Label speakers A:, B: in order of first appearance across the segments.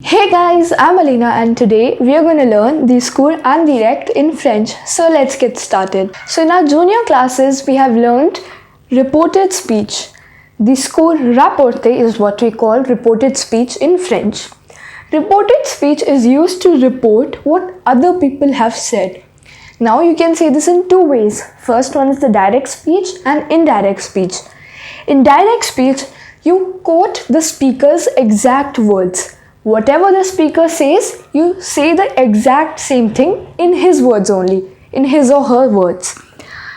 A: Hey guys, I'm Alena and today we are going to learn Discours Indirect in French. So let's get started. So in our junior classes we have learned reported speech. Discours rapporté is what we call reported speech in French. Reported speech is used to report what other people have said. Now you can say this in two ways. First one is the direct speech and indirect speech. In direct speech, you quote the speaker's exact words. Whatever the speaker says, you say the exact same thing in his words only, in his or her words.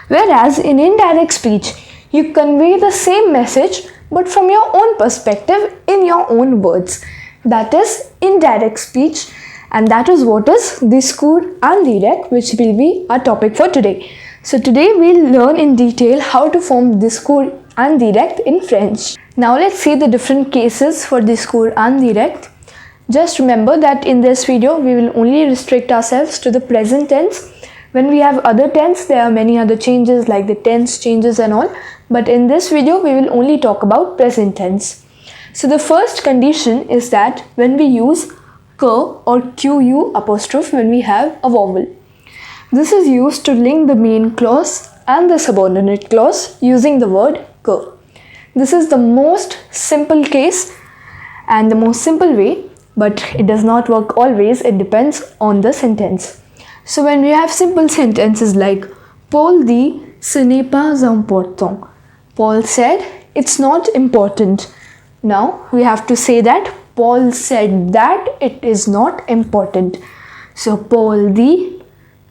A: Whereas in indirect speech, you convey the same message but from your own perspective in your own words. That is indirect speech, and that is what is Discours Indirect, which will be our topic for today. So today we'll learn in detail how to form Discours Indirect in French. Now let's see the different cases for Discours Indirect. Just remember that in this video we will only restrict ourselves to the present tense. When we have other tense, there are many other changes like the tense changes and all, but in this video we will only talk about present tense. So the first condition is that when we use que or qu apostrophe when we have a vowel. This is used to link the main clause and the subordinate clause using the word que. This is the most simple case and the most simple way, but it does not work always. It depends on the sentence. So when we have simple sentences like Paul dit ce n'est pas important. Paul said it's not important. Now we have to say that Paul said that it is not important. So Paul dit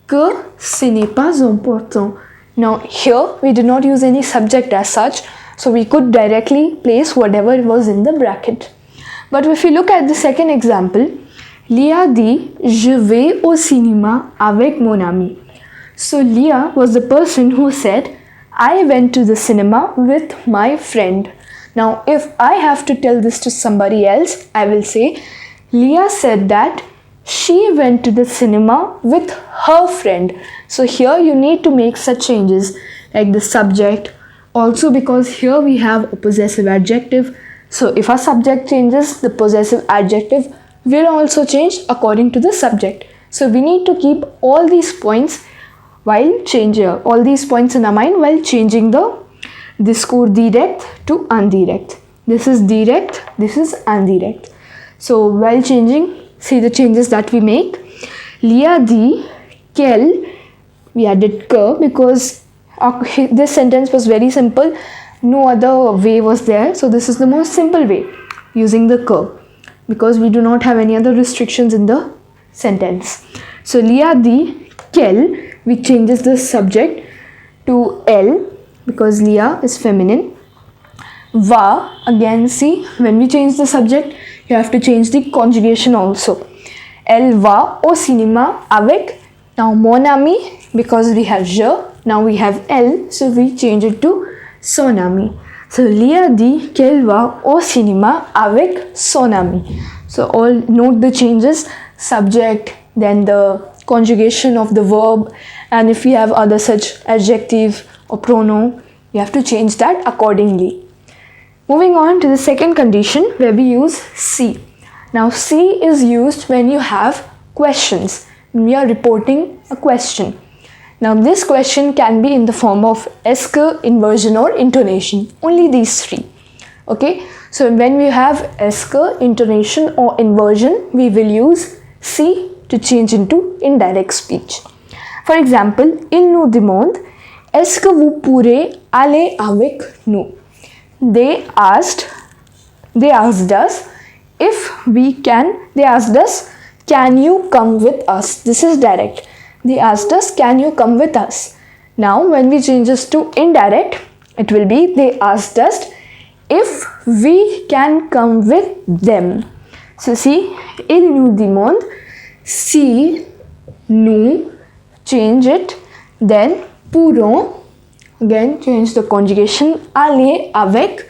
A: que ce n'est pas important. Now here we did not use any subject as such, so we could directly place whatever was in the bracket. But if you look at the second example, Lia dit je vais au cinéma avec mon ami. So Lia was the person who said I went to the cinema with my friend. Now if I have to tell this to somebody else, I will say Lia said that she went to the cinema with her friend. So here you need to make such changes like the subject, also because here we have a possessive adjective. So if our subject changes, the possessive adjective will also change according to the subject. So we need to keep all these points while changing all these points in our mind while changing the discours direct to indirect. This is direct, this is indirect. So while changing, see the changes that we make. Lia dit qu'elle, we added que because this sentence was very simple. No other way was there, so this is the most simple way using the que because we do not have any other restrictions in the sentence. So Lia dit qu'elle, we changes the subject to elle because Lia is feminine. Va, again see when we change the subject you have to change the conjugation also. Elle va au cinéma avec, now mon ami because we have je, now we have elle, so we change it to son ami. So Lia dit qu'elle va au cinéma avec son ami. So all note the changes, subject, then the conjugation of the verb, and if we have other such adjective or pronoun, you have to change that accordingly. Moving on to the second condition where we use si. Now si is used when you have questions. We are reporting a question. Now this question can be in the form of est-ce que, inversion or intonation. Only these three. Okay. So when we have est-ce que, intonation or inversion, we will use si to change into indirect speech. For example, il nous demande est-ce que vous pourrez aller avec nous? They asked us if we can. They asked us, can you come with us? This is direct. They asked us, can you come with us? Now when we change this to indirect, it will be they asked us if we can come with them. So see, il nous demande, si nous, change it, then pourrons, again change the conjugation, aller avec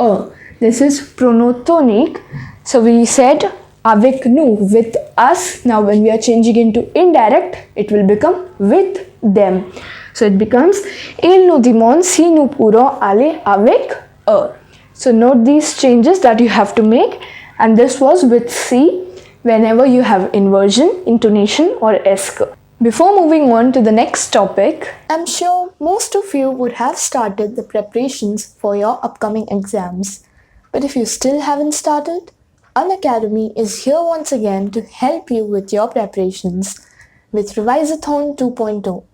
A: eux. This is pronotonic. So we said avec nous, with us. Now when we are changing into indirect, it will become with them. So it becomes il nous demande si nous pourrons aller avec eux. So note these changes that you have to make and this was with C whenever you have inversion, intonation or esc. Before moving on to the next topic, I'm sure most of you would have started the preparations for your upcoming exams. But if you still haven't started, Unacademy is here once again to help you with your preparations with Revise-a-thon 2.0.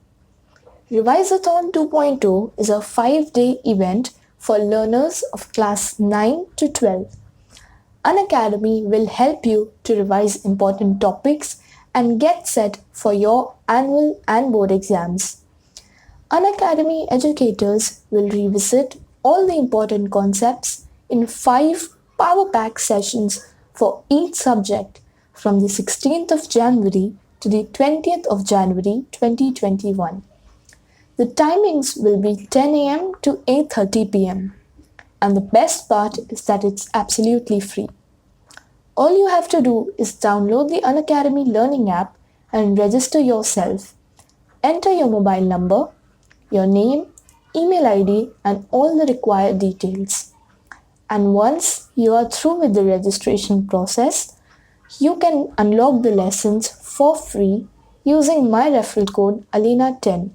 A: Revise-a-thon 2.0 is a 5-day event for learners of class 9 to 12. Unacademy will help you to revise important topics and get set for your annual and board exams. Unacademy educators will revisit all the important concepts in 5 power-packed sessions for each subject from the 16th of January to the 20th of January 2021. The timings will be 10 a.m. to 8:30 p.m. And the best part is that it's absolutely free. All you have to do is download the Unacademy Learning app and register yourself. Enter your mobile number, your name, email ID and all the required details. And once you are through with the registration process, you can unlock the lessons for free using my referral code Alena10.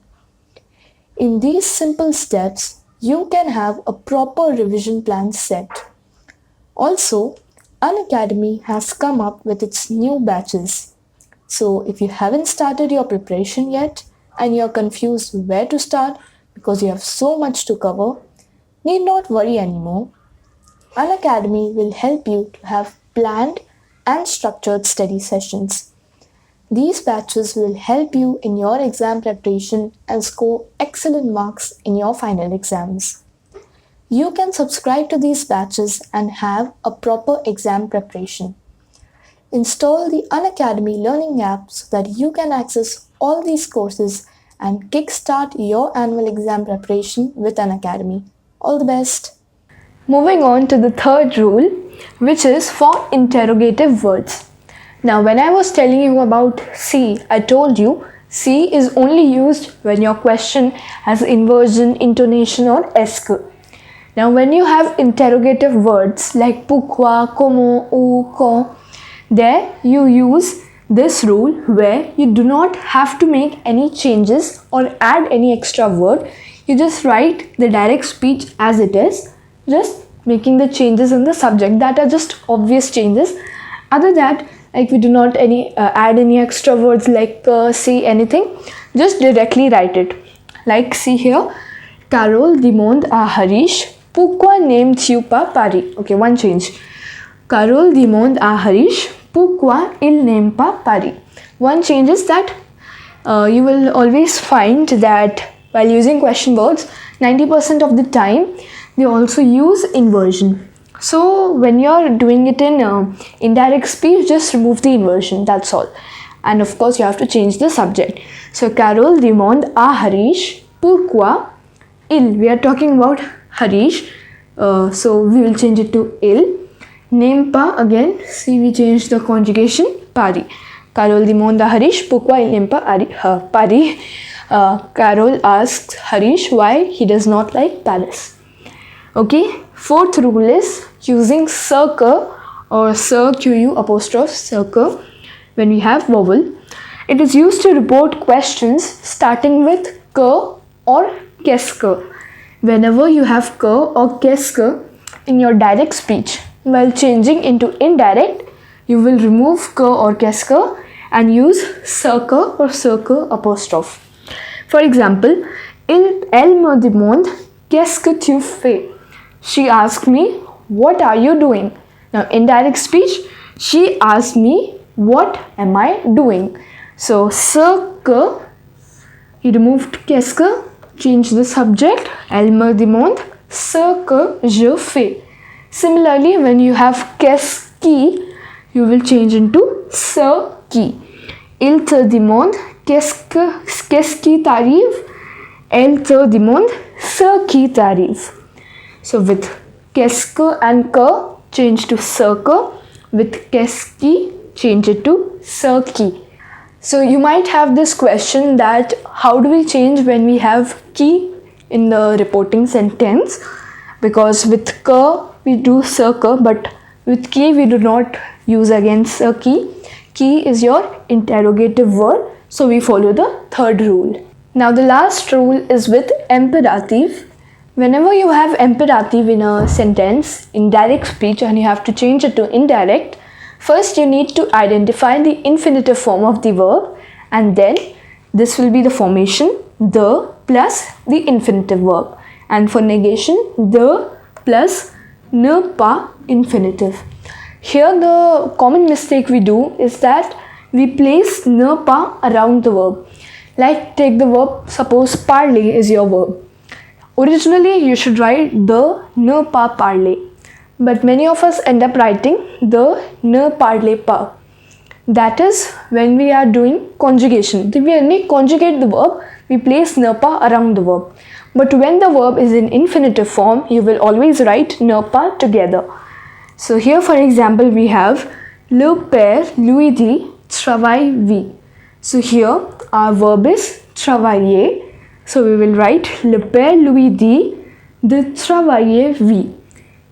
A: In these simple steps, you can have a proper revision plan set. Also, Unacademy has come up with its new batches. So if you haven't started your preparation yet and you're confused where to start because you have so much to cover, need not worry anymore. Unacademy will help you to have planned and structured study sessions. These batches will help you in your exam preparation and score excellent marks in your final exams. You can subscribe to these batches and have a proper exam preparation. Install the Unacademy Learning app so that you can access all these courses and kickstart your annual exam preparation with Unacademy. All the best! Moving on to the third rule, which is for interrogative words. Now, when I was telling you about C, I told you C is only used when your question has inversion, intonation or esc. Now, when you have interrogative words like pourquoi, comment, où, quand, there you use this rule where you do not have to make any changes or add any extra word. You just write the direct speech as it is, just making the changes in the subject that are just obvious changes. Other than that, like we do not add any extra words like see, anything, just directly write it. Like see here, Carole demande à Harish pourquoi n'aimes-tu pas Paris? Okay, one change. Carole demande à Harish pourquoi il n'aime pas Paris. One change is that you will always find that while using question words, 90% of the time they also use inversion. So when you're doing it in indirect speech, just remove the inversion, that's all. And of course you have to change the subject. So Carole demande à Harish pourquoi il, we are talking about Harish, so we will change it to il. N'aime pas, again, see we change the conjugation, Paris. Carole demande à Harish pourquoi il n'aime pas Paris. Carole asks Harish why he does not like Paris. Okay, fourth rule is using circle or QU apostrophe circle when we have vowel. It is used to report questions starting with que or qu'est-ce. Whenever you have que or qu'est-ce in your direct speech, while changing into indirect, you will remove que or qu'est-ce and use circle or circle apostrophe. For example, elle me demande qu'est-ce que tu fais? She asked me, what are you doing? Now, indirect speech, she asked me, what am I doing? So, ce que, he removed qu'est-ce que, change the subject, elle me demande ce que je fais. Similarly, when you have qu'est-ce qui, you will change into ce qui. Il te demande qu'est-ce qui t'arrive? Elle te demande ce qui t'arrive. So with qu'est-ce que and que, change to ce que. With qu'est-ce qui, change it to ce qui. So you might have this question that how do we change when we have qui in the reporting sentence? Because with que we do ce que, but With qui we do not use against a qui. Qui is your interrogative verb, so we follow the third rule. Now the last rule is with imperative. Whenever you have imperative in a sentence, in direct speech, and you have to change it to indirect, first you need to identify the infinitive form of the verb, and then this will be the formation the plus the infinitive verb, and for negation the plus ne pas infinitive. Here the common mistake we do is that we place ne pas around the verb. Like take the verb, suppose parler is your verb. Originally you should write the ne pas parler, but many of us end up writing the ne parlez pas. That is when we are doing conjugation. When we conjugate the verb, we place ne pas around the verb. But when the verb is in infinitive form, you will always write ne pas together. So here for example we have le père lui dit travaille vie. So here our verb is travailler. So we will write le père lui dit de travailler vie.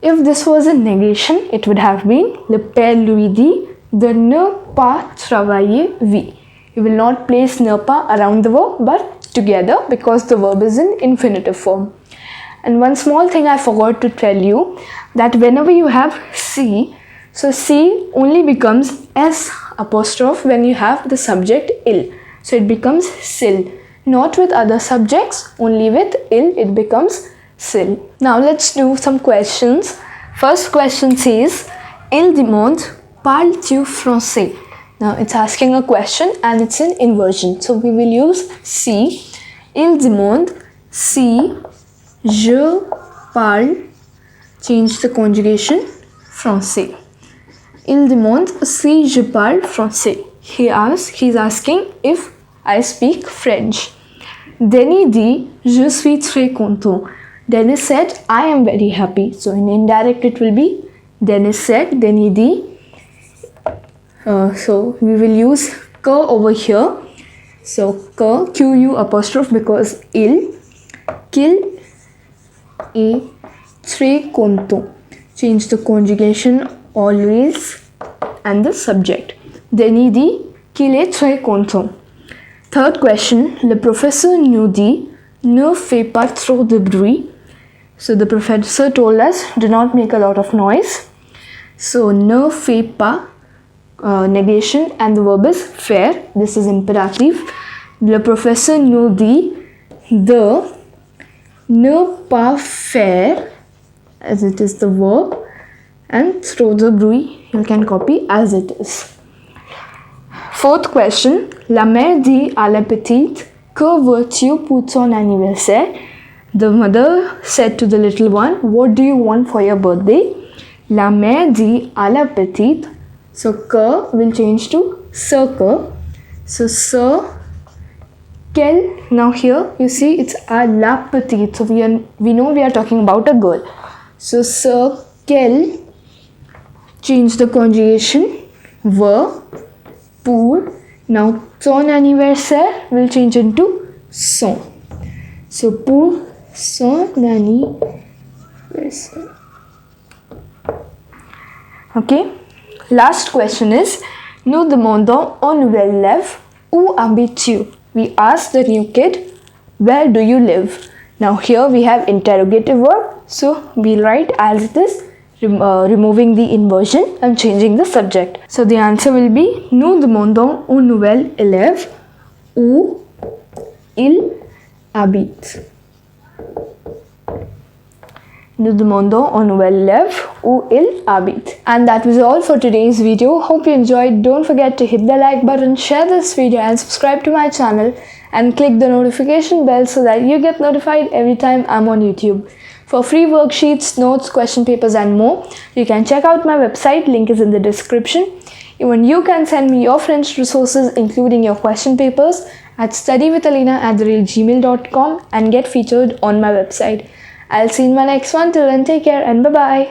A: If this was a negation, it would have been le père lui dit de ne pas travailler vie. You will not place ne pas around the verb but together because the verb is in infinitive form. And one small thing I forgot to tell you, that whenever you have C, so C only becomes S apostrophe when you have the subject il. So it becomes sil. Not with other subjects, only with il it becomes sil. Now let's do some questions. First question says, il demande, parles-tu français? Now it's asking a question and it's in inversion. So we will use si. Il demande si je parle, change the conjugation, français. Il demande si je parle français. He's asking if I speak French. Denis dit, je suis très content. Denis said, I am very happy. So in indirect it will be Denis said, Denis dit. So we will use que over here. So que, Q-U apostrophe because il, qu'il est très content. Change the conjugation always and the subject. Denis dit qu'il est très content. Third question, le professeur nous dit ne fais pas trop de bruit. So the professor told us do not make a lot of noise. So ne fais pas, negation, and the verb is faire. This is imperative. Le professeur nous dit de ne pas faire, as it is the verb, and trop de bruit you can copy as it is. Fourth question, la mère dit à la petite, que veux-tu pour ton anniversaire? The mother said to the little one, what do you want for your birthday? La mère dit à la petite, so que will change to ce que. So ce quelle, now here you see it's à la petite, so we know we are talking about a girl. So ce quelle, change the conjugation, verb, pour. Now ton anniversaire will change into son. So pour son anniversaire. Okay. Last question is, nous demandons au nouvel élève, où habites-tu? We ask the new kid, where do you live? Now here we have interrogative verb, so we'll write as it is, removing the inversion and changing the subject. So the answer will be, nous demandons au nouvel élève où il habite. Nous demandons au nouvel élève où il habite. And that was all for today's video. Hope you enjoyed. Don't forget to hit the like button, share this video and subscribe to my channel and click the notification bell so that you get notified every time I'm on YouTube. For free worksheets, notes, question papers and more, you can check out my website, link is in the description. Even you can send me your French resources including your question papers at studywithalena@gmail.com and get featured on my website. I'll see you in my next one. Till then, take care and bye-bye.